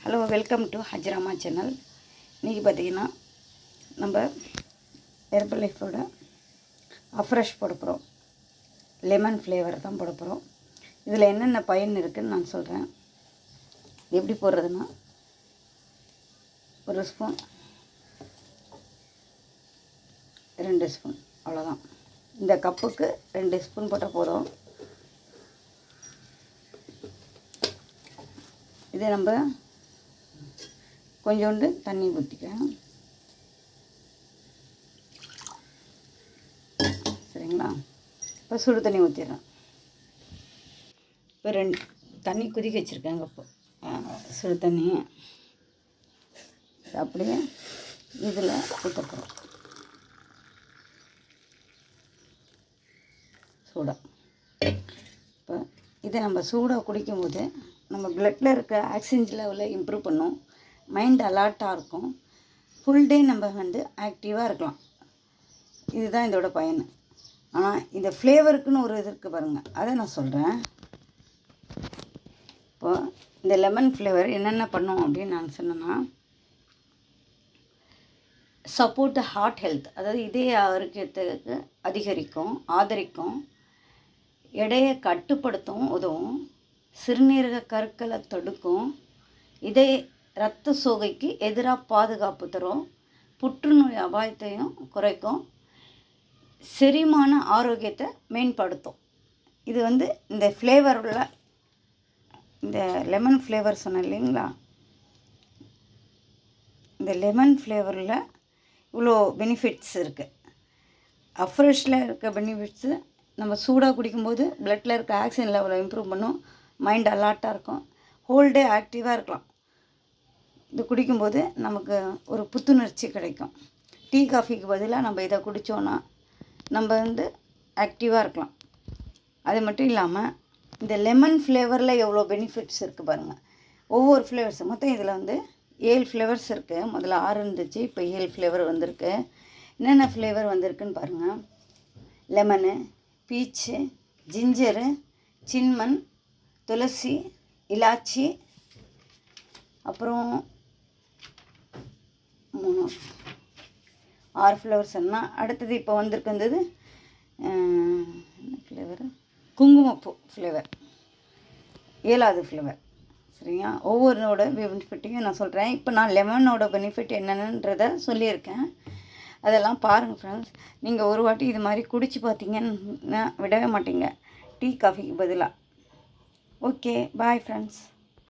Hello, welcome to ஹஜ்ராமா channel. இன்றைக்கி பார்த்திங்கன்னா நம்ம ஹெர்பல் லைஃபோட அஃப்ரெஷ் போட போகிறோம். லெமன் ஃப்ளேவர் தான் போட போகிறோம். இதில் என்னென்ன பயன் இருக்குதுன்னு நான் சொல்கிறேன். எப்படி போடுறதுன்னா, ஒரு ஸ்பூன் 2 ஸ்பூன் அவ்வளோதான். இந்த கப்புக்கு 2 ஸ்பூன் போட்டால் போதும். இதை நம்ம கொஞ்சோண்டு தண்ணி ஊற்றிக்கிறேன். சரிங்களா? இப்போ சுடு தண்ணி ஊற்றிடுறேன். இப்போ 2 தண்ணி கொதிக்க வச்சுருக்கேங்க. இப்போ சுடு தண்ணி அப்படியே இதில் ஊற்ற போகிறோம். சூடாக இப்போ இதை நம்ம சூடாக குடிக்கும்போது நம்ம பிளட்டில் இருக்க ஆக்சிஜன் லெவலை இம்ப்ரூவ் பண்ணும். மைண்ட் அலர்ட்டாக இருக்கும். ஃபுல் டே நம்ம ஆக்டிவாக இருக்கலாம். இதுதான் இதோட பயன். ஆனால் இந்த ஃப்ளேவருக்குன்னு ஒரு இது இருக்குது பாருங்கள், அதை நான் சொல்கிறேன். இப்போது இந்த லெமன் ஃப்ளேவர் என்னென்ன பண்ணும் அப்படின்னு நான் சொன்னேன்னா, சப்போர்ட் ஹார்ட் ஹெல்த், அதாவது இதய ஆரோக்கியத்துக்கு அதிகரிக்கும், ஆதரிக்கும், எடையை கட்டுப்படுத்தும் உதவும், சிறுநீரக கற்களை தடுக்கும், இதய இரத்த சோகைக்கு எதிராக பாதுகாப்பு தரும், புற்றுநோய் அபாயத்தையும் குறைக்கும், செரிமான ஆரோக்கியத்தை மேம்படுத்தும். இது இந்த ஃப்ளேவரில், இந்த லெமன் ஃப்ளேவர் சொன்னேன் இல்லைங்களா, இந்த லெமன் ஃப்ளேவரில் இவ்வளோ பெனிஃபிட்ஸ் இருக்குது. அஃப்ரெஷ்ஷில் இருக்க பெனிஃபிட்ஸு நம்ம சூடாக குடிக்கும்போது பிளட்டில் இருக்க ஆக்சிஜன் லெவலை இம்ப்ரூவ் பண்ணும். மைண்ட் அலர்ட்டாக இருக்கும். ஹோல் டே ஆக்டிவாக இருக்கலாம். இது குடிக்கும்போது நமக்கு ஒரு புத்துணர்ச்சி கிடைக்கும். டீ காஃபிக்கு பதிலாக நம்ம இதை குடித்தோன்னா நம்ம ஆக்டிவாக இருக்கலாம். அது மட்டும் இல்லாமல் இந்த லெமன் ஃப்ளேவரில் எவ்வளோ பெனிஃபிட்ஸ் இருக்குது பாருங்கள். ஒவ்வொரு ஃப்ளேவர்ஸ் மொத்தம் இதில் 7 ஃப்ளேவர்ஸ் இருக்குது. முதல்ல 6 இருந்துச்சு, இப்போ 7 ஃப்ளேவர் வந்திருக்கு. என்னென்ன ஃப்ளேவர் வந்திருக்குன்னு பாருங்கள். லெமனு, பீச்சு, ஜிஞ்சரு, சின்மன், துளசி, இலாச்சி, அப்புறம் 6 ஃப்ளேவர்ஸ். அடுத்தது இப்போ வந்திருக்குது என்ன ஃப்ளேவர், குங்குமப்பூ ஃப்ளேவர், 7வது ஃப்ளேவர். சரிங்களா? ஒவ்வொருனோட பெனிஃபிட்டையும் நான் சொல்கிறேன். இப்போ நான் லெமனோட பெனிஃபிட் என்னென்னன்றதை சொல்லியிருக்கேன். அதெல்லாம் பாருங்கள் ஃப்ரெண்ட்ஸ். நீங்கள் ஒரு வாட்டி இது மாதிரி குடிச்சு பார்த்தீங்கன்னா விடவே மாட்டீங்க, டீ காஃபிக்கு பதிலாக. Okay, bye friends.